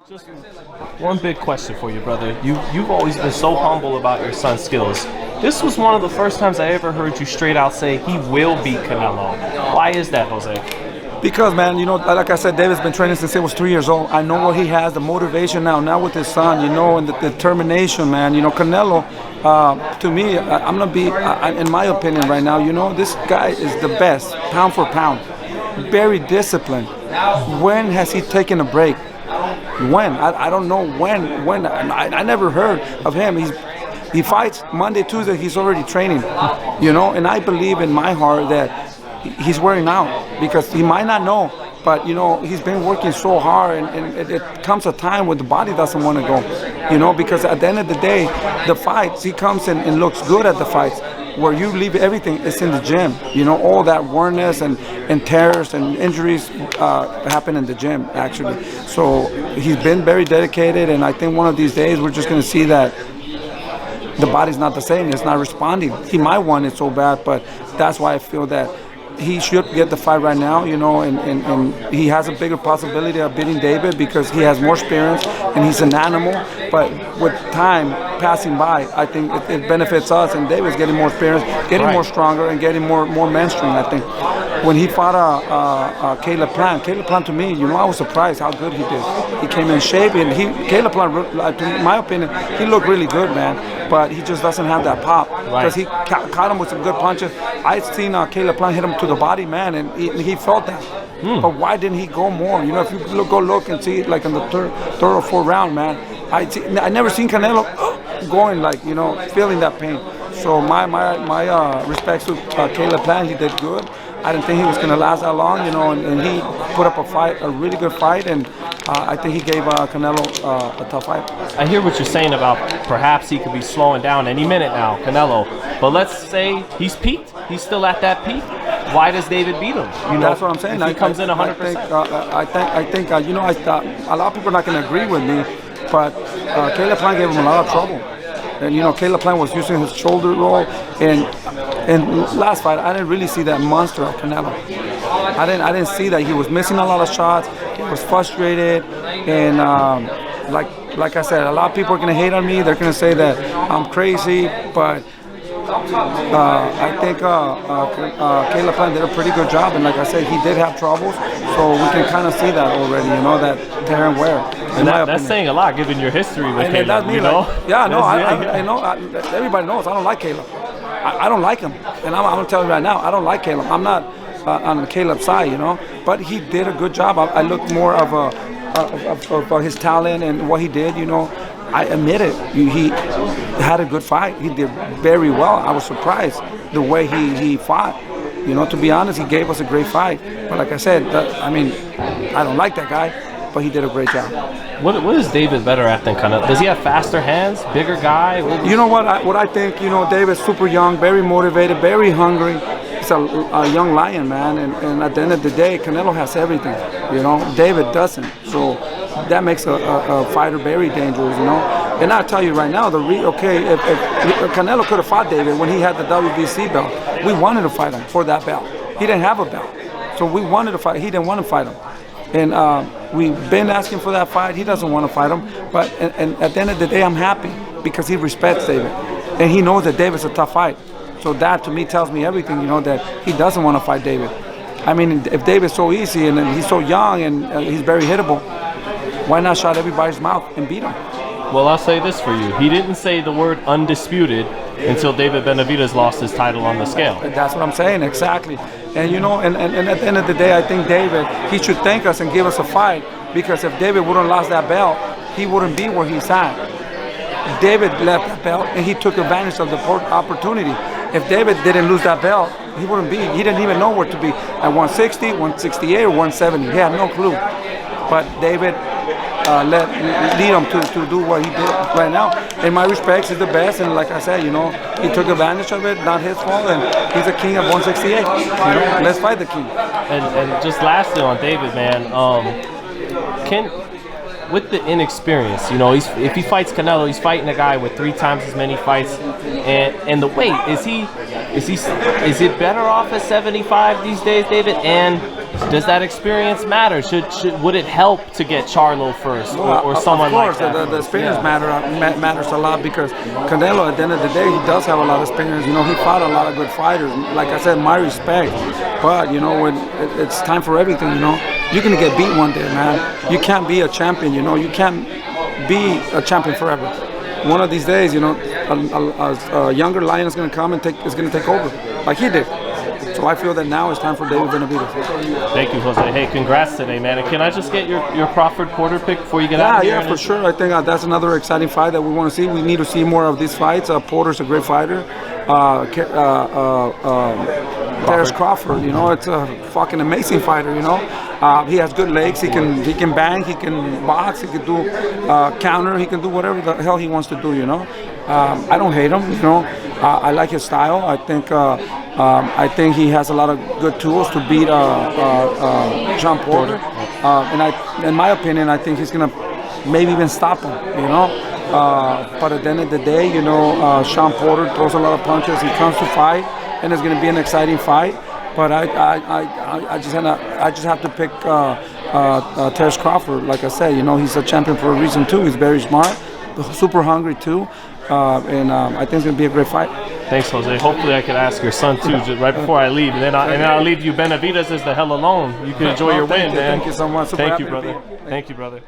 Just one big question for you, brother. You've always been so humble about your son's skills. This was one of the first times I ever heard you straight out say he will beat Canelo. Why is that, Jose? Because, man, like I said, David's been training since he was 3 years old. I know what he has, the motivation now with his son, and the determination, man. Canelo, to me, I'm going to be, in my opinion right now, this guy is the best, pound for pound. Very disciplined. When has he taken a break? When? I don't know when. I never heard of him. He fights Monday, Tuesday, he's already training, and I believe in my heart that he's wearing out because he might not know, but he's been working so hard, and it comes a time when the body doesn't want to go, because at the end of the day, the fights, he comes in and looks good at the fights. Where you leave everything, it's in the gym. All that wearness and tears and injuries happen in the gym, actually. So he's been very dedicated, and I think one of these days we're just going to see that the body's not the same. It's not responding. He might want it so bad, but that's why I feel that he should get the fight right now, and he has a bigger possibility of beating David because he has more experience and he's an animal. But with time passing by, I think it benefits us, and David's getting more experience, getting more stronger, and getting more mainstream, I think. When he fought Caleb Plant to me, I was surprised how good he did. He came in shape, and Caleb Plant, in my opinion, he looked really good, man. But he just doesn't have that pop because he caught him with some good punches. I'd seen Caleb Plant hit him to the body, man, and he felt that. But why didn't he go more? If you go look and see it, like in the third or fourth round, man, I never seen Canelo going feeling that pain. So my respects to Caleb Plant. He did good. I didn't think he was going to last that long, and he put up a really good fight, and I think he gave Canelo a tough fight. I hear what you're saying about perhaps he could be slowing down any minute now, Canelo. But let's say he's peaked. He's still at that peak. Why does David beat him? That's what I'm saying. He comes in 100%. I think a lot of people are not going to agree with me, but Caleb Plant gave him a lot of trouble. And Caleb Plant was using his shoulder roll, and last fight I didn't really see that monster of Canelo. I didn't see that. He was missing a lot of shots. He was frustrated, and like I said, a lot of people are gonna hate on me. They're gonna say that I'm crazy, but I think Caleb Plant did a pretty good job, and like I said, he did have troubles, so we can kind of see that already, that tear and wear. And that's saying a lot, given your history with Caleb, that's me, I know. Everybody knows I don't like Caleb. I don't like him, and I'm going to tell you right now, I don't like Caleb. I'm not on Caleb's side, but he did a good job. I looked more of his talent and what he did, I admit it. He had a good fight. He did very well. I was surprised the way he fought. To be honest, he gave us a great fight. But like I said, I don't like that guy, but he did a great job. What is David better at than Canelo? Does he have faster hands, bigger guy? You know what I think, David's super young, very motivated, very hungry. He's a young lion, man, and at the end of the day, Canelo has everything, David doesn't. So that makes a fighter very dangerous, And I'll tell you right now, if Canelo could have fought David when he had the WBC belt, we wanted to fight him for that belt. He didn't have a belt, so we wanted to fight. He didn't want to fight him. And we've been asking for that fight. He doesn't want to fight him. But and at the end of the day, I'm happy because he respects David. And he knows that David's a tough fight. So that, to me, tells me everything, that he doesn't want to fight David. If David's so easy and he's so young and he's very hittable, why not shut everybody's mouth and beat him? Well, I'll say this for you. He didn't say the word undisputed until David Benavidez lost his title on the scale. That's what I'm saying, exactly. And and at the end of the day, I think David, he should thank us and give us a fight, because if David wouldn't have lost that belt, he wouldn't be where he's at. David left that belt and he took advantage of the opportunity. If David didn't lose that belt, he didn't even know where to be at 160, 168, or 170. He had no clue. But David lead him to do what he did right now. In my respects, he's the best, and like I said, he took advantage of it, not his fault, and he's a king of 168. Let's fight the king. And just lastly on David, man, with the inexperience, if he fights Canelo, he's fighting a guy with 3 times as many fights, and the weight, is it better off at 75 these days, David? And Does that experience matter? Would it help to get Charlo first or someone like that? Of course, the experience matters a lot because Canelo, at the end of the day, he does have a lot of experience. You know, he fought a lot of good fighters. Like I said, my respect. But, you know, when it's time for everything, you know, you're going to get beat one day, man. You can't be a champion, you know. You can't be a champion forever. One of these days, you know, a younger lion is going to come and is going to take over, like he did. So I feel that now it's time for David Benavidez. Thank you, Jose. Hey, congrats today, man. And can I just get your Crawford Porter pick before you get out of here? Yeah, for sure. I think that's another exciting fight that we want to see. We need to see more of these fights. Porter's a great fighter. There's Crawford. You know, it's a fucking amazing fighter. You know, he has good legs. He can bang. He can box. He can do counter. He can do whatever the hell he wants to do. You know, I don't hate him. You know, I like his style. I think he has a lot of good tools to beat Sean Porter. In my opinion, I think he's gonna maybe even stop him. You know, but at the end of the day, you know, Sean Porter throws a lot of punches. He comes to fight, and it's gonna be an exciting fight. But I just have to pick Terrence Crawford. Like I said, you know, he's a champion for a reason too. He's very smart, super hungry too, and I think it's gonna be a great fight. Thanks, Jose. Hopefully, I could ask your son too, just right before I leave, and then I'll leave you Benavidez as the hell alone. You can enjoy your win, man. Thank you so much. Thank you, brother. Thank you, brother.